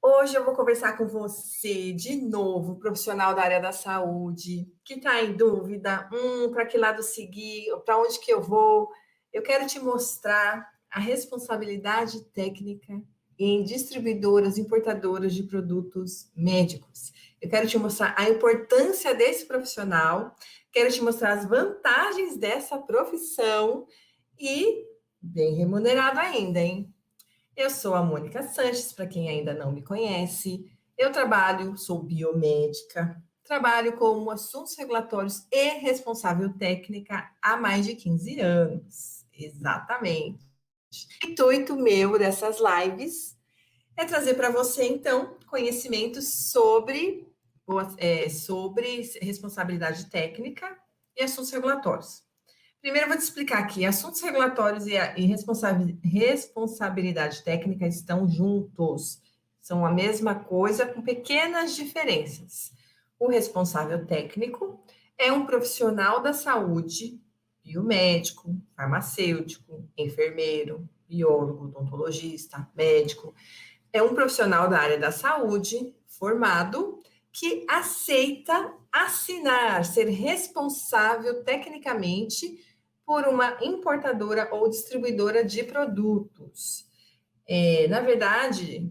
Hoje eu vou conversar com você de novo, profissional da área da saúde, que está em dúvida, para que lado seguir, para onde que eu vou. Eu quero te mostrar a responsabilidade técnica em distribuidoras, importadoras de produtos médicos. Eu quero te mostrar a importância desse profissional, quero te mostrar as vantagens dessa profissão e bem remunerado ainda, hein? Eu sou a Mônica Sanches, para quem ainda não me conhece. Eu sou biomédica, trabalho como assuntos regulatórios e responsável técnica há mais de 15 anos. Exatamente. O intuito meu dessas lives é trazer para você, então, conhecimentos sobre responsabilidade técnica e assuntos regulatórios. Primeiro, eu vou te explicar aqui. Assuntos regulatórios e responsabilidade técnica estão juntos. São a mesma coisa, com pequenas diferenças. O responsável técnico é um profissional da saúde, biomédico, farmacêutico, enfermeiro, biólogo, odontologista, médico. É um profissional da área da saúde, formado, que aceita assinar, ser responsável tecnicamente por uma importadora ou distribuidora de produtos. Na verdade,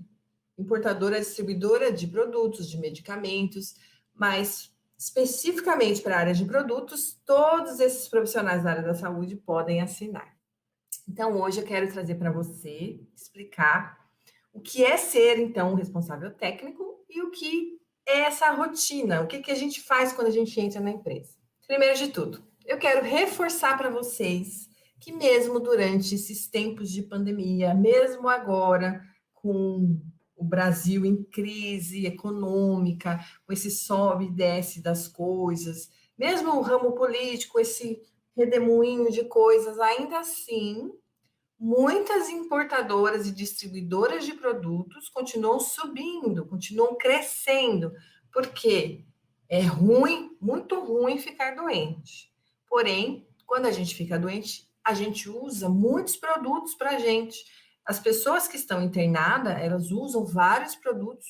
importadora, distribuidora de produtos, de medicamentos, mas especificamente para a área de produtos, todos esses profissionais da área da saúde podem assinar. Então, hoje eu quero trazer para você, explicar o que é ser, então, um responsável técnico e o que é essa rotina, o que, que a gente faz quando a gente entra na empresa. Primeiro de tudo, eu quero reforçar para vocês que mesmo durante esses tempos de pandemia, mesmo agora com o Brasil em crise econômica, com esse sobe e desce das coisas, mesmo o ramo político, esse redemoinho de coisas, ainda assim, muitas importadoras e distribuidoras de produtos continuam subindo, continuam crescendo, porque é ruim, muito ruim ficar doente. Porém, quando a gente fica doente, a gente usa muitos produtos para a gente. As pessoas que estão internadas, elas usam vários produtos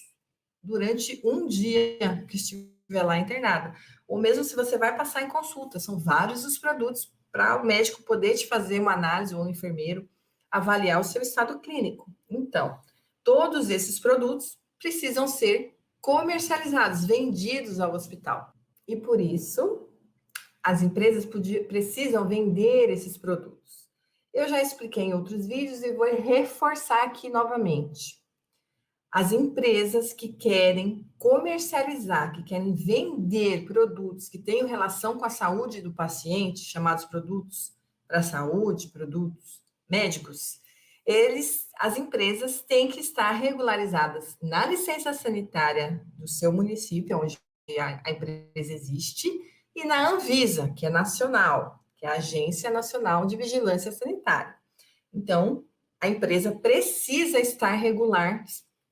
durante um dia que estiver lá internada. Ou mesmo se você vai passar em consulta, são vários os produtos para o médico poder te fazer uma análise ou um enfermeiro avaliar o seu estado clínico. Então, todos esses produtos precisam ser comercializados, vendidos ao hospital. E por isso, as empresas precisam vender esses produtos. Eu já expliquei em outros vídeos e vou reforçar aqui novamente. As empresas que querem comercializar, que querem vender produtos que tenham relação com a saúde do paciente, chamados produtos para a saúde, produtos médicos, as empresas têm que estar regularizadas na licença sanitária do seu município, onde a empresa existe, e na Anvisa, que é nacional, que é a Agência Nacional de Vigilância Sanitária. Então, a empresa precisa estar regular,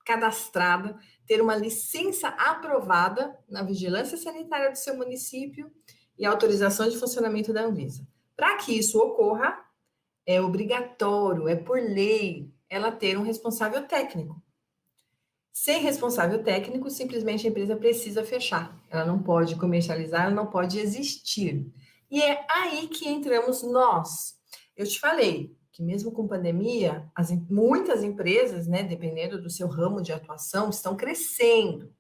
cadastrada, ter uma licença aprovada na vigilância sanitária do seu município e autorização de funcionamento da Anvisa. Para que isso ocorra, é obrigatório, é por lei, ela ter um responsável técnico. Sem responsável técnico, simplesmente a empresa precisa fechar. Ela não pode comercializar, ela não pode existir. E é aí que entramos nós. Eu te falei que mesmo com pandemia, muitas empresas, né, dependendo do seu ramo de atuação, estão crescendo.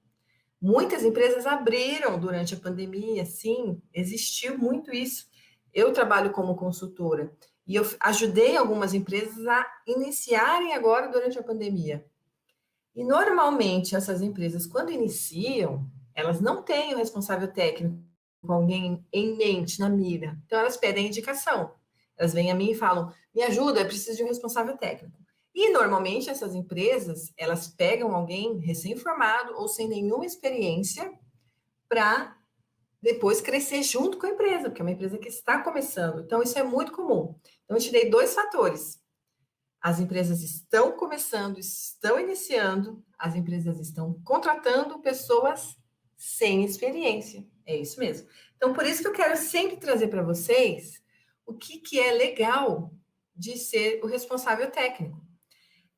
Muitas empresas abriram durante a pandemia, sim, existiu muito isso. Eu trabalho como consultora e eu ajudei algumas empresas a iniciarem agora durante a pandemia. E normalmente essas empresas, quando iniciam, elas não têm o responsável técnico, com alguém em mente, na mira. Então elas pedem indicação. Elas vêm a mim e falam: me ajuda, eu preciso de um responsável técnico. E normalmente essas empresas, elas pegam alguém recém-formado ou sem nenhuma experiência para depois crescer junto com a empresa, porque é uma empresa que está começando. Então isso é muito comum. Então eu te dei dois fatores. As empresas estão começando, estão iniciando, as empresas estão contratando pessoas sem experiência. É isso mesmo. Então, por isso que eu quero sempre trazer para vocês o que é legal de ser o responsável técnico.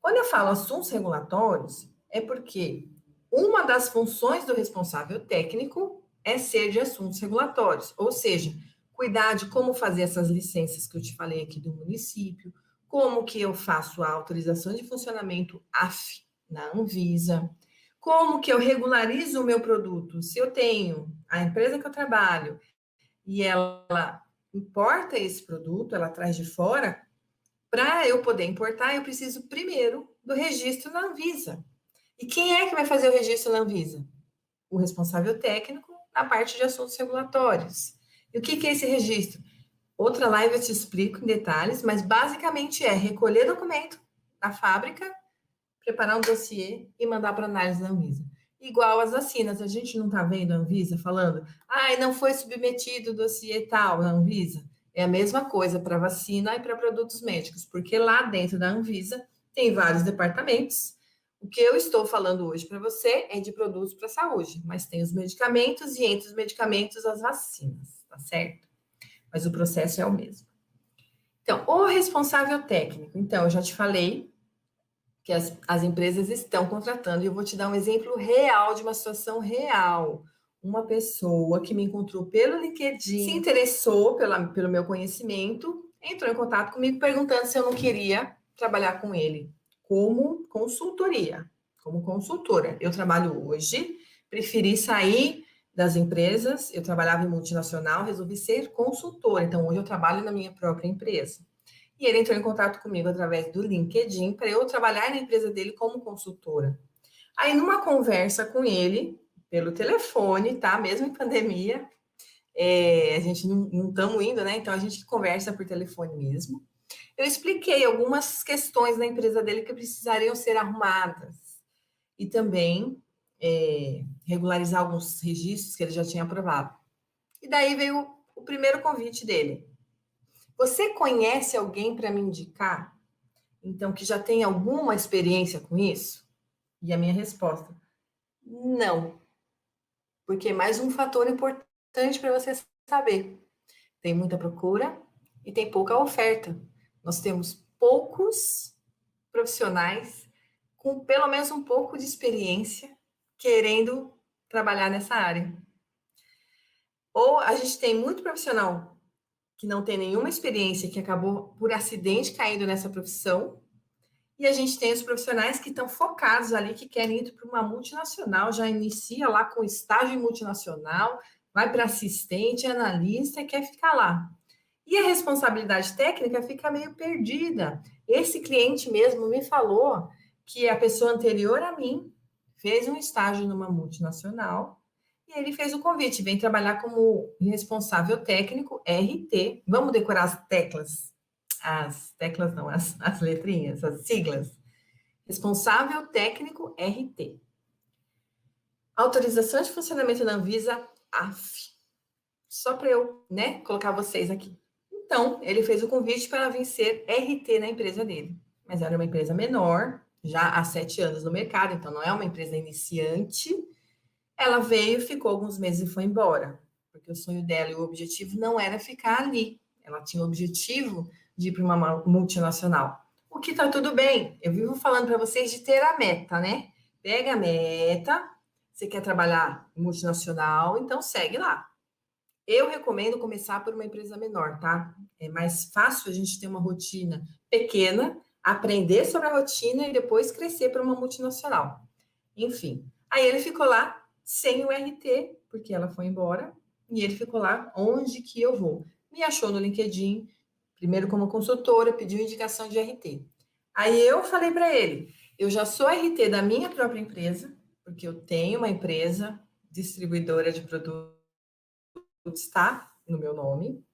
Quando eu falo assuntos regulatórios, É porque uma das funções do responsável técnico é ser de assuntos regulatórios, ou seja, cuidar de como fazer essas licenças que eu te falei aqui do município, como que eu faço a autorização de funcionamento AF na Anvisa, como que eu regularizo o meu produto. Se eu tenho a empresa que eu trabalho e ela importa esse produto, ela traz de fora, para eu poder importar, eu preciso primeiro do registro na Anvisa. E quem é que vai fazer o registro na Anvisa? O responsável técnico na parte de assuntos regulatórios. E o que é esse registro? Outra live eu te explico em detalhes, mas basicamente é recolher documento da fábrica, preparar um dossiê e mandar para análise da Anvisa. Igual as vacinas, a gente não está vendo a Anvisa falando, não foi submetido o dossiê tal na Anvisa. É a mesma coisa para vacina e para produtos médicos, porque lá dentro da Anvisa tem vários departamentos. O que eu estou falando hoje para você é de produtos para a saúde, mas tem os medicamentos e entre os medicamentos as vacinas, tá certo? Mas o processo é o mesmo. Então, o responsável técnico. Então, eu já te falei que as empresas estão contratando, e eu vou te dar um exemplo real de uma situação real. Uma pessoa que me encontrou pelo LinkedIn, se interessou pelo meu conhecimento, entrou em contato comigo perguntando se eu não queria trabalhar com ele como consultoria, como consultora. Eu trabalho hoje, preferi sair das empresas, eu trabalhava em multinacional, resolvi ser consultora, então hoje eu trabalho na minha própria empresa. E ele entrou em contato comigo através do LinkedIn para eu trabalhar na empresa dele como consultora. Aí, numa conversa com ele, pelo telefone, tá? Mesmo em pandemia, a gente não estamos indo, né? Então a gente conversa por telefone mesmo. Eu expliquei algumas questões da empresa dele que precisariam ser arrumadas e também regularizar alguns registros que ele já tinha aprovado. E daí veio o primeiro convite dele. Você conhece alguém para me indicar? Então, que já tem alguma experiência com isso? E a minha resposta, não. Porque é mais um fator importante para você saber. Tem muita procura e tem pouca oferta. Nós temos poucos profissionais com pelo menos um pouco de experiência querendo trabalhar nessa área. Ou a gente tem muito profissional que não tem nenhuma experiência, que acabou por acidente caindo nessa profissão, e a gente tem os profissionais que estão focados ali, que querem ir para uma multinacional, já inicia lá com estágio em multinacional, vai para assistente, analista e quer ficar lá. E a responsabilidade técnica fica meio perdida. Esse cliente mesmo me falou que a pessoa anterior a mim fez um estágio numa multinacional e ele fez o convite, vem trabalhar como responsável técnico RT. Vamos decorar as teclas não, as letrinhas, as siglas. Responsável técnico RT. Autorização de funcionamento da Anvisa, AF. Só para eu, colocar vocês aqui. Então, ele fez o convite para vir ser RT na empresa dele. Mas era uma empresa menor, já há 7 anos no mercado, então não é uma empresa iniciante. Ela veio, ficou alguns meses e foi embora. Porque o sonho dela e o objetivo não era ficar ali. Ela tinha o objetivo de ir para uma multinacional. O que tá tudo bem. Eu vivo falando para vocês de ter a meta, né? Pega a meta. Você quer trabalhar em multinacional, então segue lá. Eu recomendo começar por uma empresa menor, tá? É mais fácil a gente ter uma rotina pequena, aprender sobre a rotina e depois crescer para uma multinacional. Enfim, aí ele ficou lá sem o RT, porque ela foi embora, e ele ficou lá, onde que eu vou? Me achou no LinkedIn, primeiro como consultora, pediu indicação de RT. Aí eu falei para ele, eu já sou RT da minha própria empresa, porque eu tenho uma empresa distribuidora de produtos, está no meu nome,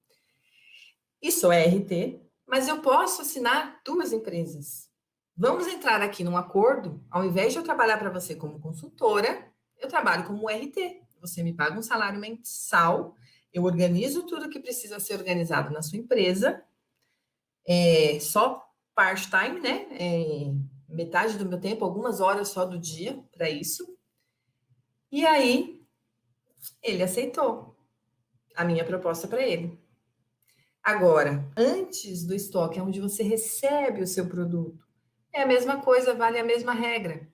e sou RT, mas eu posso assinar 2 empresas. Vamos entrar aqui num acordo, ao invés de eu trabalhar para você como consultora, eu trabalho como RT. Você me paga um salário mensal, eu organizo tudo que precisa ser organizado na sua empresa, só part-time, né? Metade do meu tempo, algumas horas só do dia para isso. E aí, ele aceitou a minha proposta para ele. Agora, antes do estoque, é onde você recebe o seu produto, é a mesma coisa, vale a mesma regra.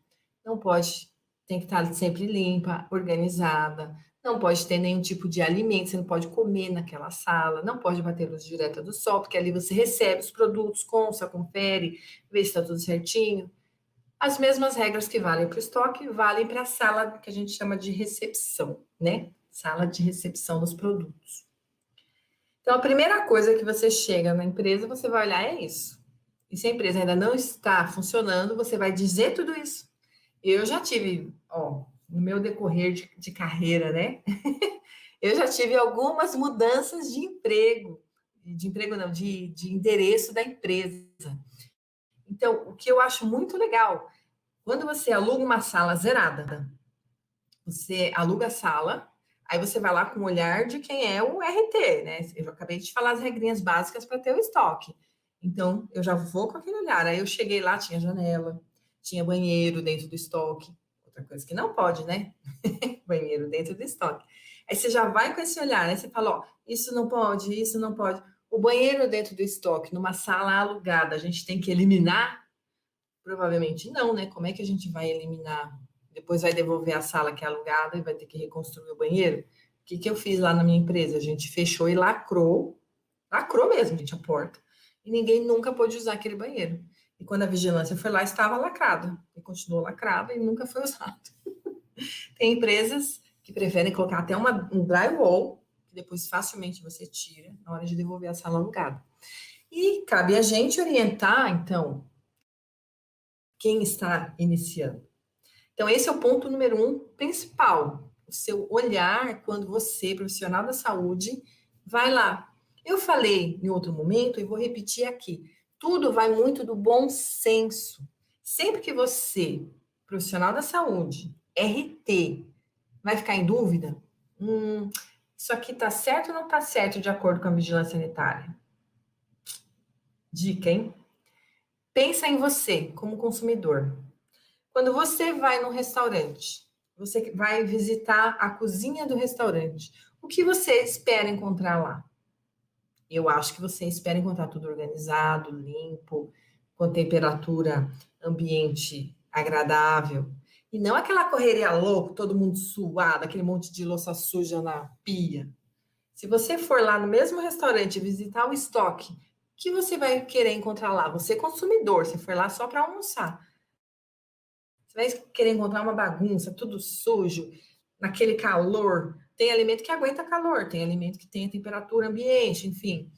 não pode, tem que estar sempre limpa, organizada, não pode ter nenhum tipo de alimento, você não pode comer naquela sala, não pode bater luz direta do sol, porque ali você recebe os produtos, consta, confere, vê se está tudo certinho. As mesmas regras que valem para o estoque, valem para a sala que a gente chama de recepção, né? Sala de recepção dos produtos. Então, a primeira coisa que você chega na empresa, você vai olhar é isso. E se a empresa ainda não está funcionando, você vai dizer tudo isso. Eu já tive, ó, no meu decorrer de carreira, né? Eu já tive algumas mudanças de emprego não, de endereço da empresa. Então, o que eu acho muito legal, quando você aluga uma sala zerada, você aluga a sala, aí você vai lá com o olhar de quem é o RT, né? Eu já acabei de te falar as regrinhas básicas para ter o estoque. Então, eu já vou com aquele olhar. Aí eu cheguei lá, tinha janela, tinha banheiro dentro do estoque. Outra coisa que não pode, né? Banheiro dentro do estoque. Aí você já vai com esse olhar, né? Você fala, ó, isso não pode, isso não pode. O banheiro dentro do estoque, numa sala alugada, a gente tem que eliminar? Provavelmente não, né? Como é que a gente vai eliminar? Depois vai devolver a sala que é alugada e vai ter que reconstruir o banheiro? O que que eu fiz lá na minha empresa? A gente fechou e lacrou mesmo, gente, a porta. E ninguém nunca pôde usar aquele banheiro. E quando a vigilância foi lá, estava lacrado. E continuou lacrado e nunca foi usado. Tem empresas que preferem colocar até um drywall, que depois facilmente você tira na hora de devolver a sala alugada. E cabe a gente orientar, então, quem está iniciando. Então, esse é o ponto número um principal. O seu olhar quando você, profissional da saúde, vai lá. Eu falei em outro momento e vou repetir aqui. Tudo vai muito do bom senso. Sempre que você, profissional da saúde, RT, vai ficar em dúvida, isso aqui está certo ou não está certo de acordo com a vigilância sanitária? Dica, hein? Pensa em você como consumidor. Quando você vai num restaurante, você vai visitar a cozinha do restaurante, o que você espera encontrar lá? Eu acho que você espera encontrar tudo organizado, limpo, com temperatura ambiente agradável. E não aquela correria louca, todo mundo suado, aquele monte de louça suja na pia. Se você for lá no mesmo restaurante visitar o estoque, o que você vai querer encontrar lá? Você consumidor, você foi lá só para almoçar. Você vai querer encontrar uma bagunça, tudo sujo, naquele calor. Tem alimento que aguenta calor, tem alimento que tem a temperatura ambiente, enfim.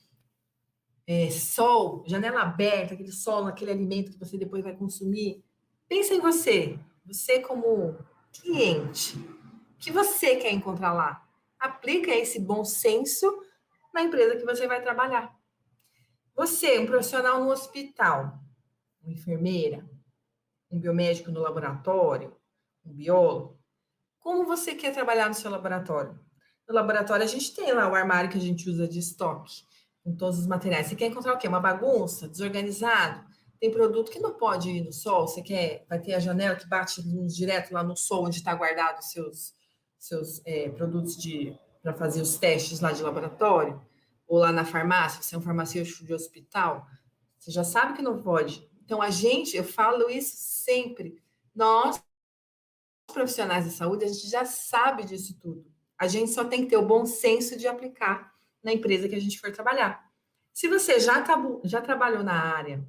Sol, janela aberta, aquele sol naquele alimento que você depois vai consumir. Pensa em você, você como cliente. O que você quer encontrar lá? Aplica esse bom senso na empresa que você vai trabalhar. Você, um profissional no hospital, uma enfermeira, um biomédico no laboratório, um biólogo, como você quer trabalhar no seu laboratório? No laboratório, a gente tem lá o armário que a gente usa de estoque, com todos os materiais. Você quer encontrar o quê? Uma bagunça? Desorganizado? Tem produto que não pode ir no sol. Você quer, vai ter a janela que bate luz direto lá no sol, onde está guardado os seus produtos para fazer os testes lá de laboratório? Ou lá na farmácia, você é um farmacêutico de hospital, você já sabe que não pode. Então, eu falo isso sempre. Nós, profissionais da saúde, a gente já sabe disso tudo. A gente só tem que ter o bom senso de aplicar na empresa que a gente for trabalhar. Se você já trabalhou na área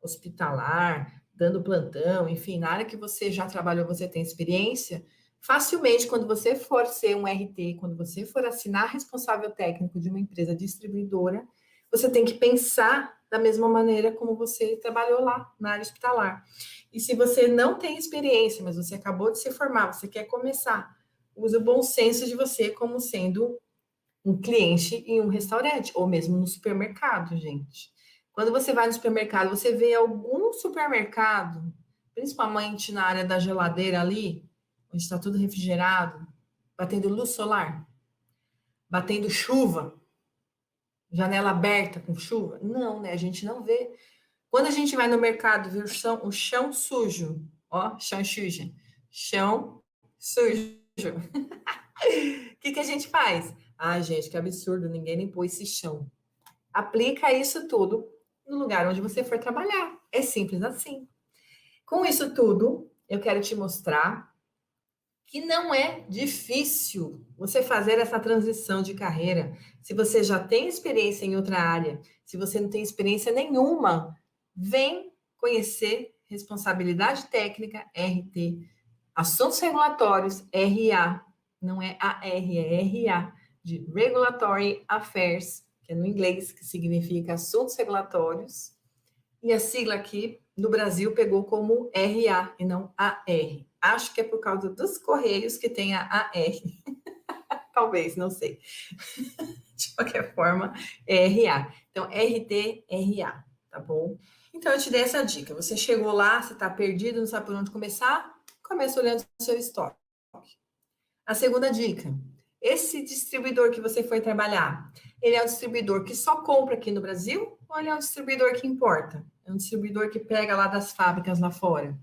hospitalar, dando plantão, enfim, na área que você já trabalhou, você tem experiência, facilmente, quando você for ser um RT, quando você for assinar responsável técnico de uma empresa distribuidora, você tem que pensar da mesma maneira como você trabalhou lá na área hospitalar. E se você não tem experiência, mas você acabou de se formar, você quer começar, use o bom senso de você como sendo um cliente em um restaurante, ou mesmo no supermercado, gente. Quando você vai no supermercado, você vê algum supermercado, principalmente na área da geladeira ali, onde está tudo refrigerado, batendo luz solar, batendo chuva, janela aberta com chuva? Não, né? A gente não vê. Quando a gente vai no mercado ver o chão sujo, ó, chão sujo, chão sujo. O que que a gente faz? Ah, gente, que absurdo, ninguém limpou esse chão. Aplica isso tudo no lugar onde você for trabalhar. É simples assim. Com isso tudo, eu quero te mostrar que não é difícil você fazer essa transição de carreira. Se você já tem experiência em outra área, se você não tem experiência nenhuma, vem conhecer responsabilidade técnica, RT, assuntos regulatórios, RA, não é AR, é RA, de Regulatory Affairs, que é no inglês, que significa assuntos regulatórios, e a sigla aqui no Brasil pegou como RA e não AR. Acho que é por causa dos Correios que tem a AR. Talvez, não sei. De qualquer forma, é RA. Então, RT, RA, tá bom? Então, eu te dei essa dica. Você chegou lá, você está perdido, não sabe por onde começar? Começa olhando o seu estoque. A segunda dica: esse distribuidor que você foi trabalhar, ele é um distribuidor que só compra aqui no Brasil ou ele é um distribuidor que importa? É um distribuidor que pega lá das fábricas lá fora?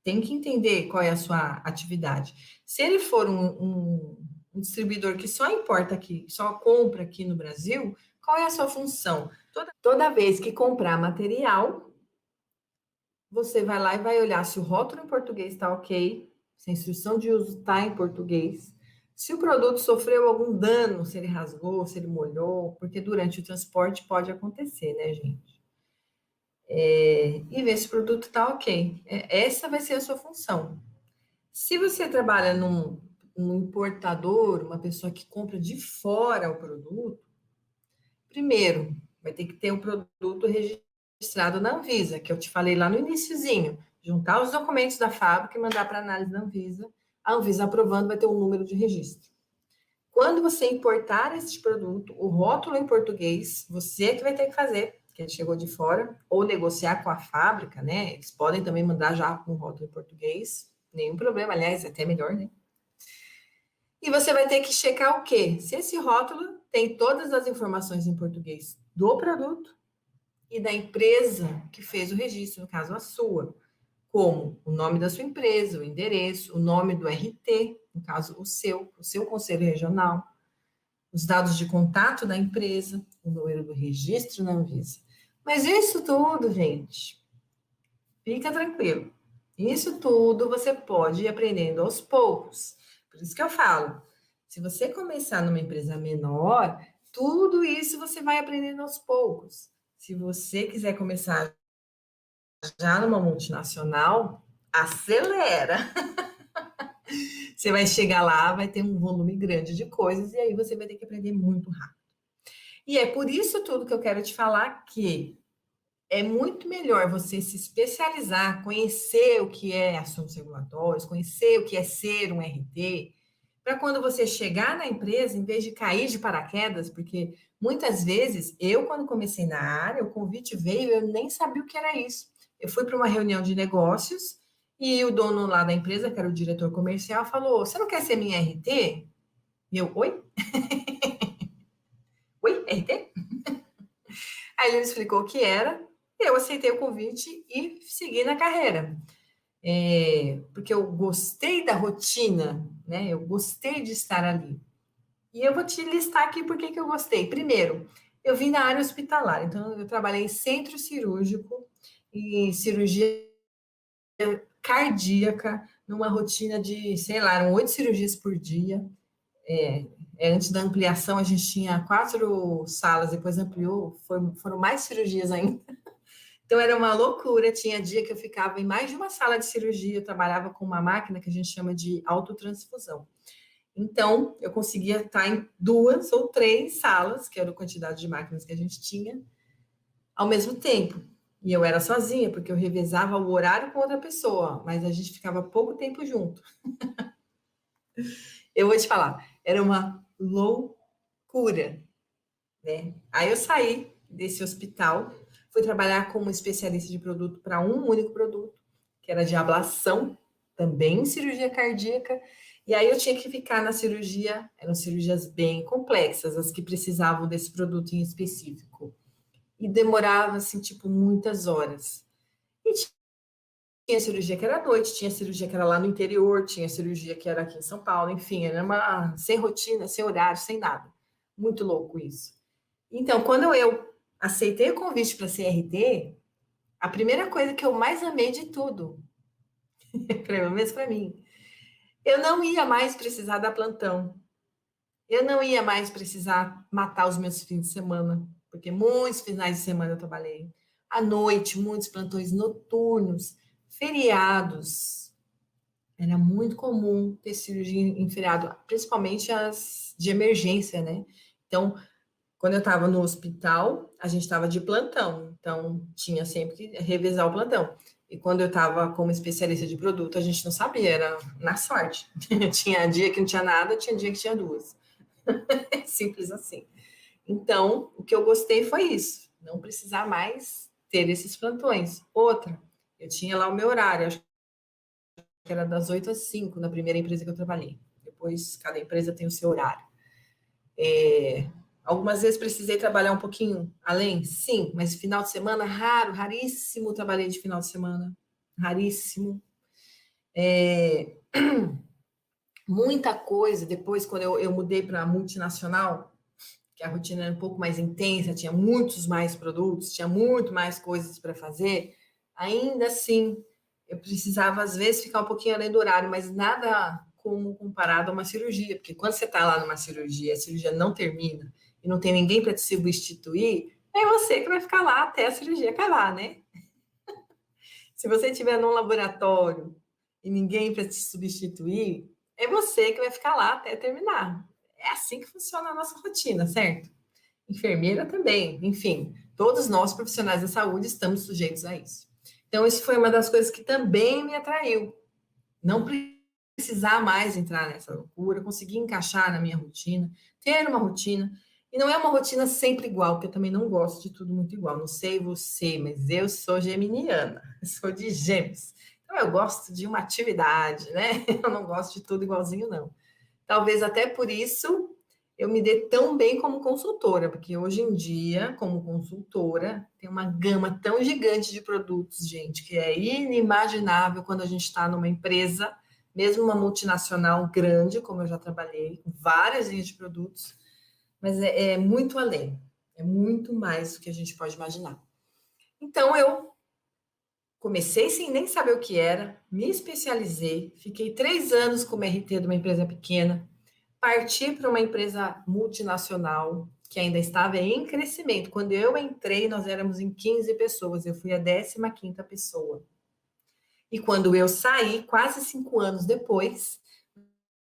Tem que entender qual é a sua atividade. Se ele for um distribuidor que só importa aqui, só compra aqui no Brasil, qual é a sua função? Toda vez que comprar material, você vai lá e vai olhar se o rótulo em português está ok, se a instrução de uso está em português, se o produto sofreu algum dano, se ele rasgou, se ele molhou, porque durante o transporte pode acontecer, né, gente? E ver se o produto está ok. Essa vai ser a sua função. Se você trabalha num importador, uma pessoa que compra de fora o produto, primeiro, vai ter que ter o produto registrado na Anvisa, que eu te falei lá no iniciozinho. Juntar os documentos da fábrica e mandar para análise da Anvisa. A Anvisa aprovando vai ter um número de registro. Quando você importar este produto, o rótulo em português, você é que vai ter que fazer, que ele chegou de fora, ou negociar com a fábrica, né? Eles podem também mandar já com o rótulo em português, nenhum problema, aliás, é até melhor, né? E você vai ter que checar o quê? Se esse rótulo tem todas as informações em português do produto e da empresa que fez o registro, no caso a sua, como o nome da sua empresa, o endereço, o nome do RT, no caso o seu conselho regional, os dados de contato da empresa, o número do registro na Anvisa. Mas isso tudo, gente, fica tranquilo. Isso tudo você pode ir aprendendo aos poucos. Por isso que eu falo, se você começar numa empresa menor, tudo isso você vai aprendendo aos poucos. Se você quiser começar já numa multinacional, acelera. Você vai chegar lá, vai ter um volume grande de coisas e aí você vai ter que aprender muito rápido. E é por isso tudo que eu quero te falar que é muito melhor você se especializar, conhecer o que é assuntos regulatórios, conhecer o que é ser um RT, para quando você chegar na empresa, em vez de cair de paraquedas, porque muitas vezes eu, quando comecei na área, o convite veio, eu nem sabia o que era isso. Eu fui para uma reunião de negócios e o dono lá da empresa, que era o diretor comercial, falou: Você não quer ser minha RT? E eu, oi? Oi, RT? Aí ele me explicou o que era, eu aceitei o convite e segui na carreira. Porque eu gostei da rotina, né? Eu gostei de estar ali. E eu vou te listar aqui por que eu gostei. Primeiro, eu vim da área hospitalar, então eu trabalhei em centro cirúrgico, em cirurgia cardíaca, numa rotina de, sei lá, eram 8 cirurgias por dia. Antes da ampliação, a gente tinha 4 salas, depois ampliou, foram mais cirurgias ainda. Então era uma loucura. Tinha dia que eu ficava em mais de uma sala de cirurgia, eu trabalhava com uma máquina que a gente chama de autotransfusão. Então, eu conseguia estar em 2 ou 3 salas, que era a quantidade de máquinas que a gente tinha, ao mesmo tempo. E eu era sozinha, porque eu revezava o horário com outra pessoa, mas a gente ficava pouco tempo junto. Eu vou te falar, era uma loucura, né? Aí eu saí desse hospital, fui trabalhar como especialista de produto para um único produto, que era de ablação, também em cirurgia cardíaca. E aí eu tinha que ficar na cirurgia, eram cirurgias bem complexas, as que precisavam desse produto em específico. E demorava, assim, tipo, muitas horas. E tinha cirurgia que era à noite, tinha cirurgia que era lá no interior, tinha cirurgia que era aqui em São Paulo, enfim, era uma sem rotina, sem horário, sem nada. Muito louco isso. Então, quando eu aceitei o convite para ser RT, a primeira coisa que eu mais amei de tudo pelo menos para mim. Eu não ia mais precisar dar plantão. Eu não ia mais precisar matar os meus fins de semana, porque muitos finais de semana eu trabalhei. À noite, muitos plantões noturnos, feriados. Era muito comum ter cirurgia em feriado, principalmente as de emergência, né? Então, quando eu estava no hospital, a gente estava de plantão, então tinha sempre que revezar o plantão. E quando eu estava como especialista de produto, a gente não sabia, era na sorte. Tinha dia que não tinha nada, tinha dia que tinha duas. Simples assim. Então, o que eu gostei foi isso, não precisar mais ter esses plantões. Outra, eu tinha lá o meu horário, acho que era das 8 às 5 na primeira empresa que eu trabalhei. Depois, cada empresa tem o seu horário. Algumas vezes precisei trabalhar um pouquinho além, sim, mas final de semana, raro, raríssimo trabalhei de final de semana, raríssimo. Muita coisa, depois quando eu mudei para multinacional, que a rotina era um pouco mais intensa, tinha muitos mais produtos, tinha muito mais coisas para fazer, ainda assim, eu precisava, às vezes, ficar um pouquinho além do horário, mas nada como comparado a uma cirurgia, porque quando você está lá numa cirurgia, a cirurgia não termina e não tem ninguém para te substituir, é você que vai ficar lá até a cirurgia acabar, né? Se você estiver num laboratório e ninguém para te substituir, é você que vai ficar lá até terminar. É assim que funciona a nossa rotina, certo? Enfermeira também, enfim, todos nós profissionais da saúde estamos sujeitos a isso. Então, isso foi uma das coisas que também me atraiu. Não precisar mais entrar nessa loucura, conseguir encaixar na minha rotina, ter uma rotina. E não é uma rotina sempre igual, porque eu também não gosto de tudo muito igual. Não sei você, mas eu sou geminiana, sou de Gêmeos. Então, eu gosto de uma atividade, né? Eu não gosto de tudo igualzinho, não. Talvez até por isso eu me dê tão bem como consultora, porque hoje em dia, como consultora, tem uma gama tão gigante de produtos, gente, que é inimaginável quando a gente está numa empresa, mesmo uma multinacional grande, como eu já trabalhei, com várias linhas de produtos, mas é muito além, é muito mais do que a gente pode imaginar. Então, eu comecei sem nem saber o que era, me especializei, fiquei 3 anos como RT de uma empresa pequena, parti para uma empresa multinacional que ainda estava em crescimento. Quando eu entrei, nós éramos em 15 pessoas, eu fui a 15ª pessoa. E quando eu saí, quase 5 anos depois,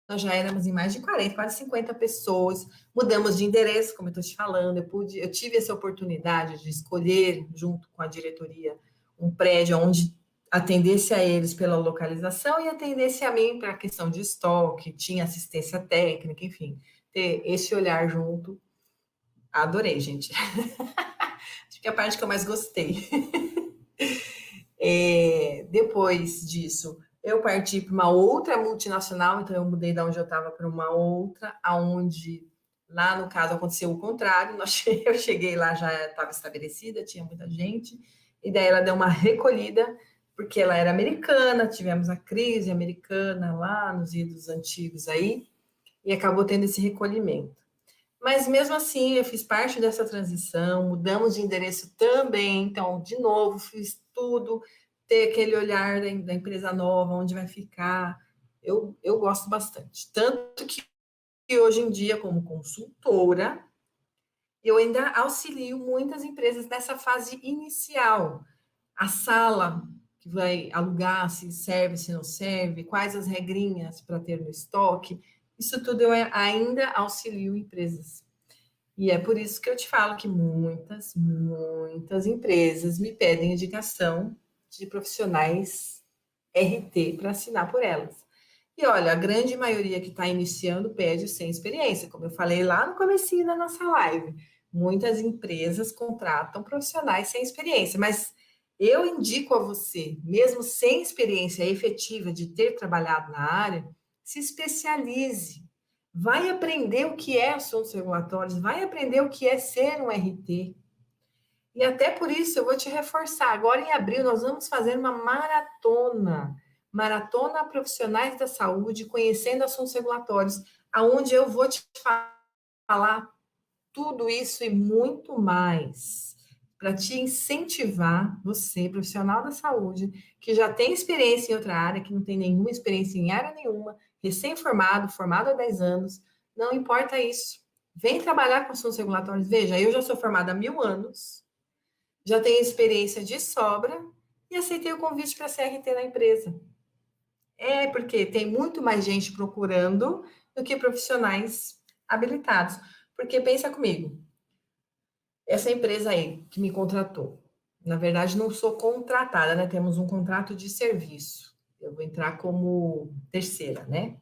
nós já éramos em mais de 40, quase 50 pessoas. Mudamos de endereço, como eu estou te falando. Eu tive essa oportunidade de escolher, junto com a diretoria, um prédio onde atendesse a eles pela localização e atendesse a mim para a questão de estoque, tinha assistência técnica, enfim, ter esse olhar junto. Adorei, gente. Acho que é a parte que eu mais gostei. Depois disso, eu parti para uma outra multinacional, então eu mudei da onde eu estava para uma outra, aonde lá no caso aconteceu o contrário. Eu cheguei lá, já estava estabelecida, tinha muita gente, e daí ela deu uma recolhida, porque ela era americana, tivemos a crise americana lá nos idos antigos aí, e acabou tendo esse recolhimento. Mas mesmo assim, eu fiz parte dessa transição, mudamos de endereço também, então, de novo, fiz tudo, ter aquele olhar da empresa nova, onde vai ficar. Eu gosto bastante. Tanto que hoje em dia, como consultora, eu ainda auxilio muitas empresas nessa fase inicial. A sala que vai alugar, se serve, se não serve, quais as regrinhas para ter no estoque. Isso tudo eu ainda auxilio empresas. E é por isso que eu te falo que muitas empresas me pedem indicação de profissionais RT para assinar por elas. E olha, a grande maioria que está iniciando pede sem experiência, como eu falei lá no comecinho da nossa live. Muitas empresas contratam profissionais sem experiência, mas eu indico a você, mesmo sem experiência efetiva de ter trabalhado na área, se especialize. Vai aprender o que é assuntos regulatórios, vai aprender o que é ser um RT. E até por isso eu vou te reforçar. Agora em abril nós vamos fazer uma maratona, maratona profissionais da saúde, conhecendo assuntos regulatórios, aonde eu vou te falar tudo isso e muito mais. para te incentivar, você, profissional da saúde, que já tem experiência em outra área, que não tem nenhuma experiência em área nenhuma, recém-formado, formado há 10 anos, não importa isso. Vem trabalhar com assuntos regulatórios. Veja, eu já sou formada há 1000 anos, já tenho experiência de sobra e aceitei o convite para CRT na empresa. É porque tem muito mais gente procurando do que profissionais habilitados. Porque pensa comigo, essa empresa aí que me contratou, na verdade não sou contratada, né? Temos um contrato de serviço. Eu vou entrar como terceira, né?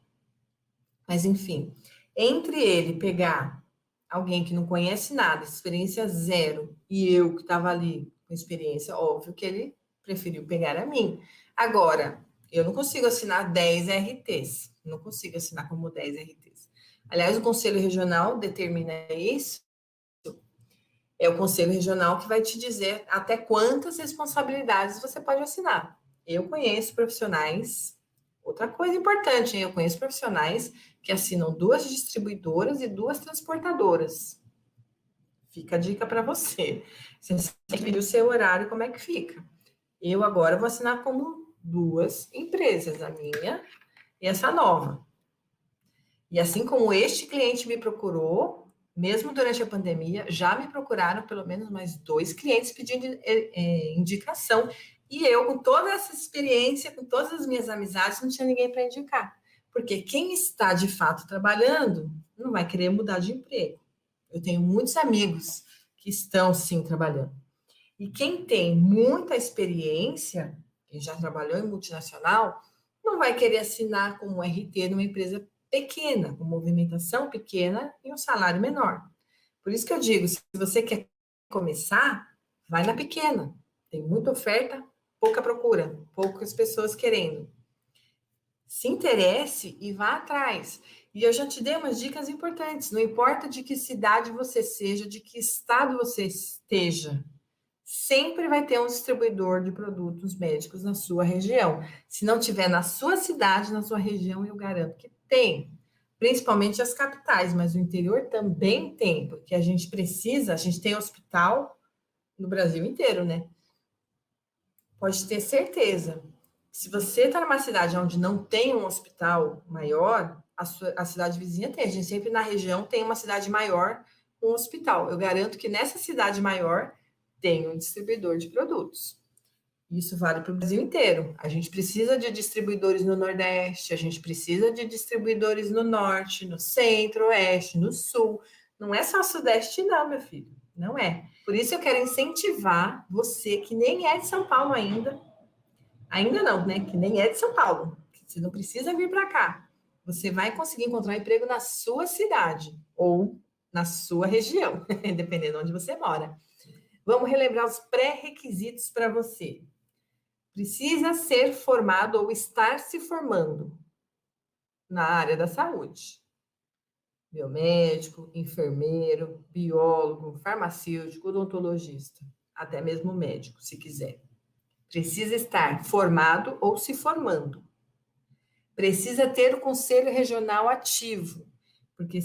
Mas enfim, entre ele pegar alguém que não conhece nada, experiência zero, e eu que estava ali com experiência, óbvio que ele preferiu pegar a mim. Agora, eu não consigo assinar 10 RTs, não consigo assinar como 10 RTs. Aliás, o Conselho Regional determina isso, é o Conselho Regional que vai te dizer até quantas responsabilidades você pode assinar. Eu conheço profissionais, outra coisa importante, eu conheço profissionais que assinam 2 distribuidoras e 2 transportadoras. Fica a dica para você. Você tem que ver o seu horário, como é que fica. Eu agora vou assinar como 2 empresas, a minha e essa nova. E assim como este cliente me procurou, mesmo durante a pandemia, já me procuraram pelo menos mais 2 clientes pedindo indicação. E eu, com toda essa experiência, com todas as minhas amizades, não tinha ninguém para indicar. Porque quem está de fato trabalhando não vai querer mudar de emprego. Eu tenho muitos amigos que estão sim trabalhando. E quem tem muita experiência, quem já trabalhou em multinacional, não vai querer assinar como RT numa empresa pequena, com movimentação pequena e um salário menor. Por isso que eu digo, se você quer começar, vai na pequena. Tem muita oferta, pouca procura, poucas pessoas querendo. Se interesse e vá atrás. E eu já te dei umas dicas importantes. Não importa de que cidade você seja, de que estado você esteja, sempre vai ter um distribuidor de produtos médicos na sua região. Se não tiver na sua cidade, na sua região, eu garanto que tem. Principalmente as capitais, mas o interior também tem, porque a gente precisa, a gente tem hospital no Brasil inteiro, né? Pode ter certeza. Se você está numa cidade onde não tem um hospital maior, a cidade vizinha tem. A gente sempre na região tem uma cidade maior com um hospital. Eu garanto que nessa cidade maior tem um distribuidor de produtos. Isso vale para o Brasil inteiro. A gente precisa de distribuidores no Nordeste, a gente precisa de distribuidores no Norte, no Centro, Oeste, no Sul. Não é só Sudeste, não, meu filho. Não é. Por isso eu quero incentivar você que nem é de São Paulo ainda. Ainda não, né? Que nem é de São Paulo. Você não precisa vir para cá. Você vai conseguir encontrar um emprego na sua cidade ou na sua região, dependendo de onde você mora. Vamos relembrar os pré-requisitos para você. Precisa ser formado ou estar se formando na área da saúde. Biomédico, enfermeiro, biólogo, farmacêutico, odontologista, até mesmo médico, se quiser. Precisa estar formado ou se formando. Precisa ter o conselho regional ativo, porque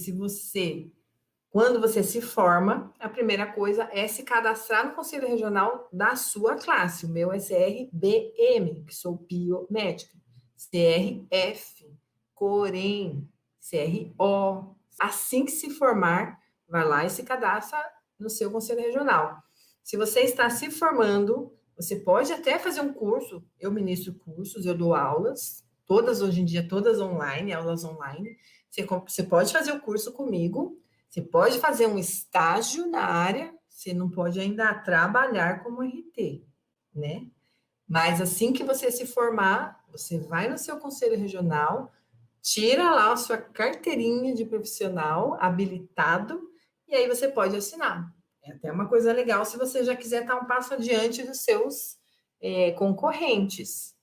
quando você se forma, a primeira coisa é se cadastrar no Conselho Regional da sua classe. O meu é CRBM, que sou biomédica. CRF, COREM, CRO. Assim que se formar, vai lá e se cadastra no seu Conselho Regional. Se você está se formando, você pode até fazer um curso. Eu ministro cursos, eu dou aulas, todas hoje em dia, todas online, aulas online. Você pode fazer o curso comigo. Você pode fazer um estágio na área, você não pode ainda trabalhar como RT, né? Mas assim que você se formar, você vai no seu conselho regional, tira lá a sua carteirinha de profissional habilitado e aí você pode assinar. É até uma coisa legal se você já quiser estar um passo adiante dos seus concorrentes.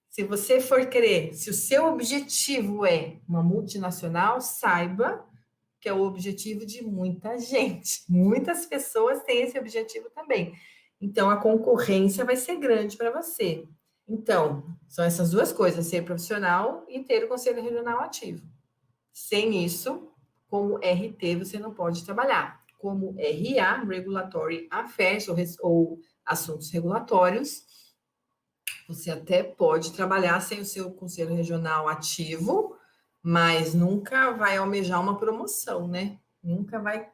Se você for querer, se o seu objetivo é uma multinacional, saiba que é o objetivo de muita gente. Muitas pessoas têm esse objetivo também. Então, a concorrência vai ser grande para você. Então, são essas duas coisas: ser profissional e ter o Conselho Regional ativo. Sem isso, como RT, você não pode trabalhar. como RA, Regulatory Affairs, ou assuntos regulatórios. Você até pode trabalhar sem o seu conselho regional ativo, mas nunca vai almejar uma promoção, né? Nunca vai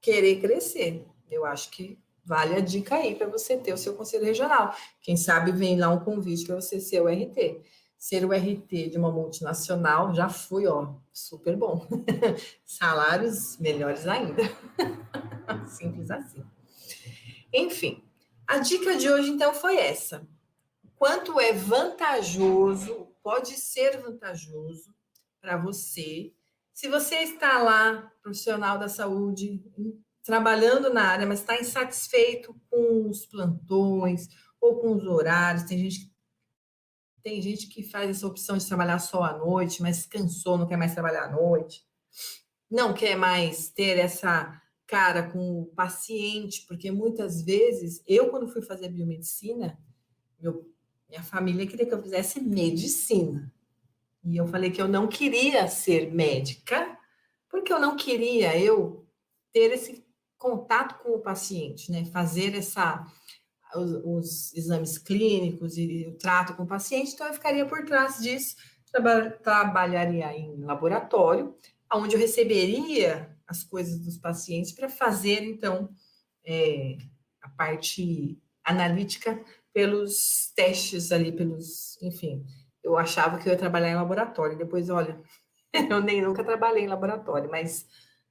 querer crescer. Eu acho que vale a dica aí para você ter o seu conselho regional. Quem sabe vem lá um convite para você ser o RT. Ser o RT de uma multinacional já foi, ó, super bom. Salários melhores ainda. Simples assim. Enfim, a dica de hoje então foi essa. Quanto é vantajoso, pode ser vantajoso para você, se você está lá, profissional da saúde, trabalhando na área, mas está insatisfeito com os plantões ou com os horários. Tem gente que faz essa opção de trabalhar só à noite, mas cansou, não quer mais trabalhar à noite, não quer mais ter essa cara com o paciente, porque muitas vezes, eu, quando fui fazer biomedicina, minha família queria que eu fizesse medicina. E eu falei que eu não queria ser médica, porque eu não queria ter esse contato com o paciente, né? Fazer os exames clínicos e o trato com o paciente, então eu ficaria por trás disso, trabalharia em laboratório, onde eu receberia as coisas dos pacientes para fazer, então, a parte analítica pelos testes ali, enfim, eu achava que eu ia trabalhar em laboratório, depois, olha, eu nem nunca trabalhei em laboratório, mas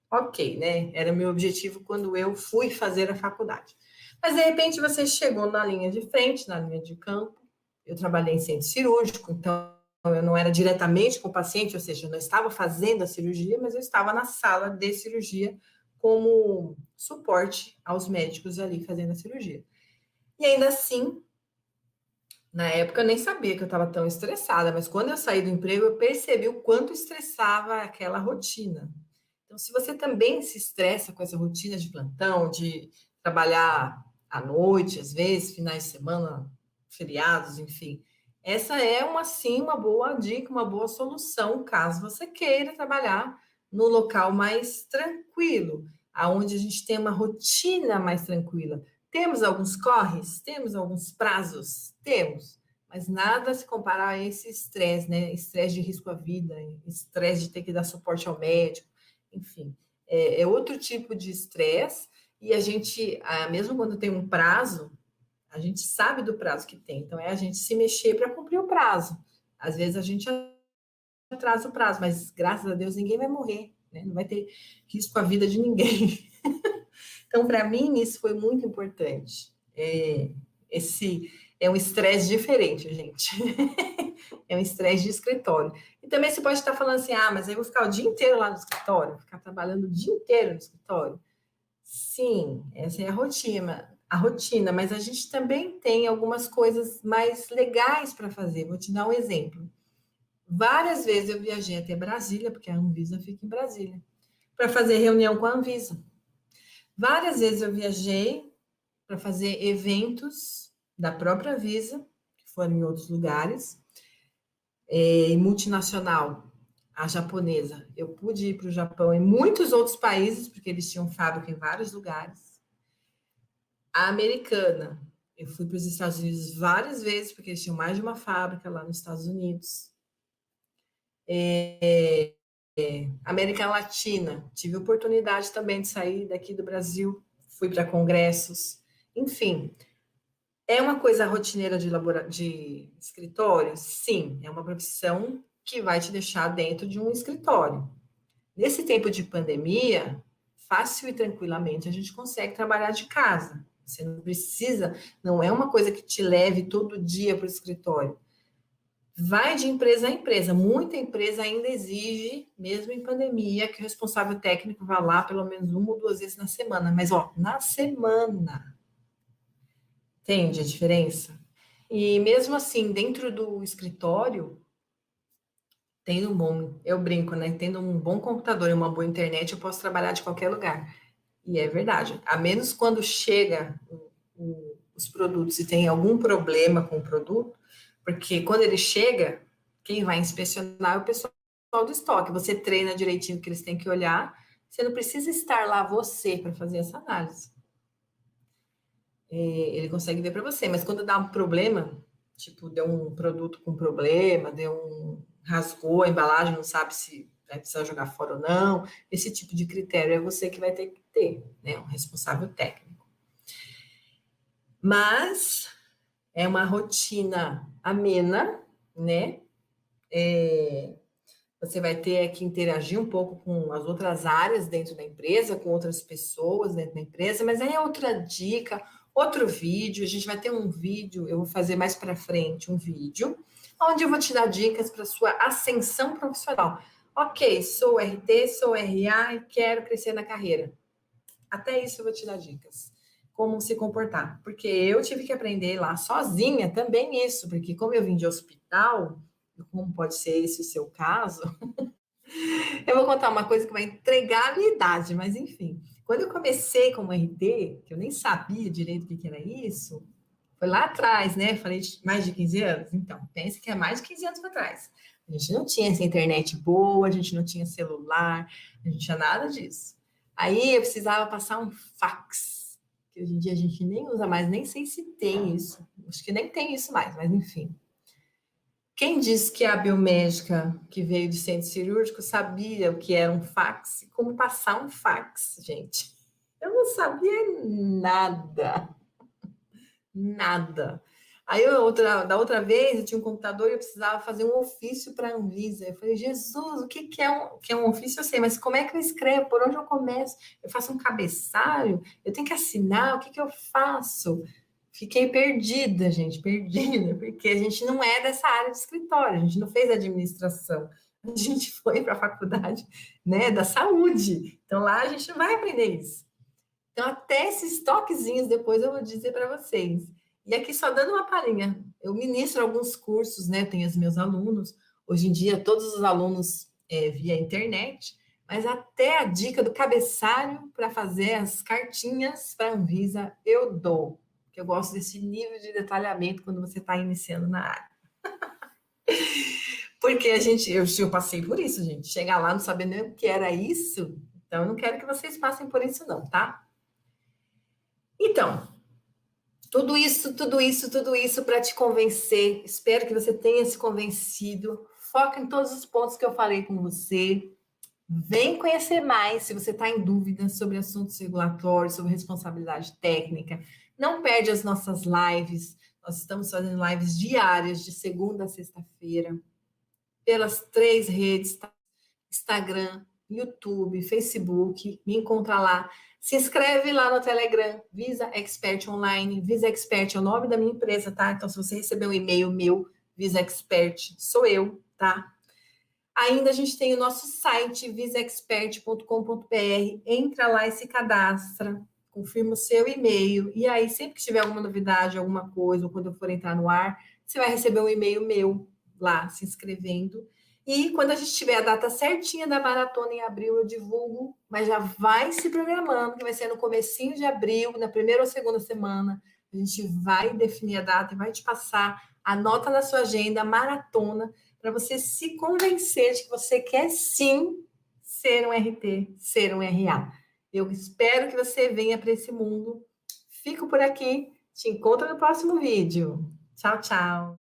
ok, né? Era meu objetivo quando eu fui fazer a faculdade. Mas, de repente, você chegou na linha de frente, na linha de campo. Eu trabalhei em centro cirúrgico, então eu não era diretamente com o paciente, ou seja, eu não estava fazendo a cirurgia, mas eu estava na sala de cirurgia como suporte aos médicos ali fazendo a cirurgia. E ainda assim, na época eu nem sabia que eu estava tão estressada, mas quando eu saí do emprego, eu percebi o quanto estressava aquela rotina. Então, se você também se estressa com essa rotina de plantão, de trabalhar à noite, às vezes, finais de semana, feriados, enfim, essa é uma boa dica, uma boa solução, caso você queira trabalhar no local mais tranquilo, aonde a gente tem uma rotina mais tranquila. Temos alguns corres, temos alguns prazos, temos, mas nada se compara a esse estresse, né? Estresse de risco à vida, estresse de ter que dar suporte ao médico, enfim, é outro tipo de estresse, e a gente, mesmo quando tem um prazo, a gente sabe do prazo que tem, então é a gente se mexer para cumprir o prazo. Às vezes a gente atrasa o prazo, mas graças a Deus ninguém vai morrer, né? Não vai ter risco à vida de ninguém. Então, para mim, isso foi muito importante. Esse é um estresse diferente, gente. É um estresse de escritório. E também você pode estar falando assim, mas eu vou ficar o dia inteiro lá no escritório, ficar trabalhando o dia inteiro no escritório. Sim, essa é a rotina, mas a gente também tem algumas coisas mais legais para fazer. Vou te dar um exemplo. Várias vezes eu viajei até Brasília, porque a Anvisa fica em Brasília, para fazer reunião com a Anvisa. Várias vezes eu viajei para fazer eventos da própria Anvisa, que foram em outros lugares, multinacional, a japonesa. Eu pude ir para o Japão e muitos outros países, porque eles tinham fábrica em vários lugares. A americana, eu fui para os Estados Unidos várias vezes, porque eles tinham mais de uma fábrica lá nos Estados Unidos. América Latina, tive oportunidade também de sair daqui do Brasil, fui para congressos, enfim. É uma coisa rotineira de escritório? Sim, é uma profissão que vai te deixar dentro de um escritório. Nesse tempo de pandemia, fácil e tranquilamente a gente consegue trabalhar de casa. Você não precisa, não é uma coisa que te leve todo dia para o escritório. Vai de empresa a empresa. Muita empresa ainda exige, mesmo em pandemia, que o responsável técnico vá lá pelo menos 1 ou 2 vezes na semana. Mas, ó, na semana. Entende a diferença? E mesmo assim, dentro do escritório, eu brinco, né? Tendo um bom computador e uma boa internet, eu posso trabalhar de qualquer lugar. E é verdade. A menos quando chega os produtos e tem algum problema com o produto, porque quando ele chega, quem vai inspecionar é o pessoal do estoque. Você treina direitinho o que eles têm que olhar. Você não precisa estar lá você para fazer essa análise. Ele consegue ver para você, mas quando dá um problema, tipo, deu um produto com problema, rasgou a embalagem, não sabe se vai precisar jogar fora ou não, esse tipo de critério é você que vai ter que ter, né? Um responsável técnico. Mas é uma rotina amena, né? Você vai ter que interagir um pouco com as outras áreas dentro da empresa, com outras pessoas dentro da empresa, mas aí é outra dica, outro vídeo. A gente vai ter um vídeo, eu vou fazer mais para frente um vídeo, onde eu vou te dar dicas para sua ascensão profissional. Ok, sou RT, sou RA e quero crescer na carreira. Até isso eu vou te dar dicas. Como se comportar. Porque eu tive que aprender lá sozinha também isso, porque como eu vim de hospital, como pode ser esse o seu caso, eu vou contar uma coisa que vai entregar a minha idade, mas enfim. Quando eu comecei como RT, que eu nem sabia direito o que era isso, foi lá atrás, né? Falei de mais de 15 anos. Então, pense que é mais de 15 anos atrás. A gente não tinha essa internet boa, a gente não tinha celular, a gente não tinha nada disso. Aí eu precisava passar um fax, que hoje em dia a gente nem usa mais, nem sei se tem isso. Acho que nem tem isso mais, mas enfim. Quem disse que a biomédica que veio de centro cirúrgico sabia o que era um fax e como passar um fax, gente? Eu não sabia nada, nada. Da outra vez, eu tinha um computador e eu precisava fazer um ofício para a Anvisa. Eu falei, Jesus, o que que é um ofício? Eu sei, mas como é que eu escrevo? Por onde eu começo? Eu faço um cabeçalho? Eu tenho que assinar? O que eu faço? Fiquei perdida, gente, perdida, porque a gente não é dessa área de escritório, a gente não fez administração, a gente foi para a faculdade, né, da saúde. Então lá a gente não vai aprender isso. Então, até esses toquezinhos depois eu vou dizer para vocês. E aqui só dando uma palhinha, eu ministro alguns cursos, né? Tenho os meus alunos. Hoje em dia, todos os alunos via internet, mas até a dica do cabeçalho para fazer as cartinhas para a Anvisa eu dou. Que eu gosto desse nível de detalhamento quando você está iniciando na área. Porque eu passei por isso, gente. Chegar lá não sabendo nem o que era isso. Então, eu não quero que vocês passem por isso, não, tá? Então, tudo isso para te convencer. Espero que você tenha se convencido. Foca em todos os pontos que eu falei com você. Vem conhecer mais se você está em dúvida sobre assuntos regulatórios, sobre responsabilidade técnica. Não perde as nossas lives. Nós estamos fazendo lives diárias, de segunda a sexta-feira, pelas 3 redes, tá? Instagram, YouTube, Facebook, me encontra lá. Se inscreve lá no Telegram, Visa Expert Online. Visa Expert é o nome da minha empresa, tá? Então, se você receber um e-mail meu, Visa Expert, sou eu, tá? Ainda a gente tem o nosso site, visaexpert.com.br. Entra lá e se cadastra, confirma o seu e-mail. E aí, sempre que tiver alguma novidade, alguma coisa, ou quando eu for entrar no ar, você vai receber um e-mail meu lá, se inscrevendo. E quando a gente tiver a data certinha da maratona em abril, eu divulgo, mas já vai se programando, que vai ser no comecinho de abril, na primeira ou segunda semana. A gente vai definir a data e vai te passar. Anota na sua agenda a maratona para você se convencer de que você quer sim ser um RT, ser um RA. Eu espero que você venha para esse mundo. Fico por aqui. Te encontro no próximo vídeo. Tchau, tchau.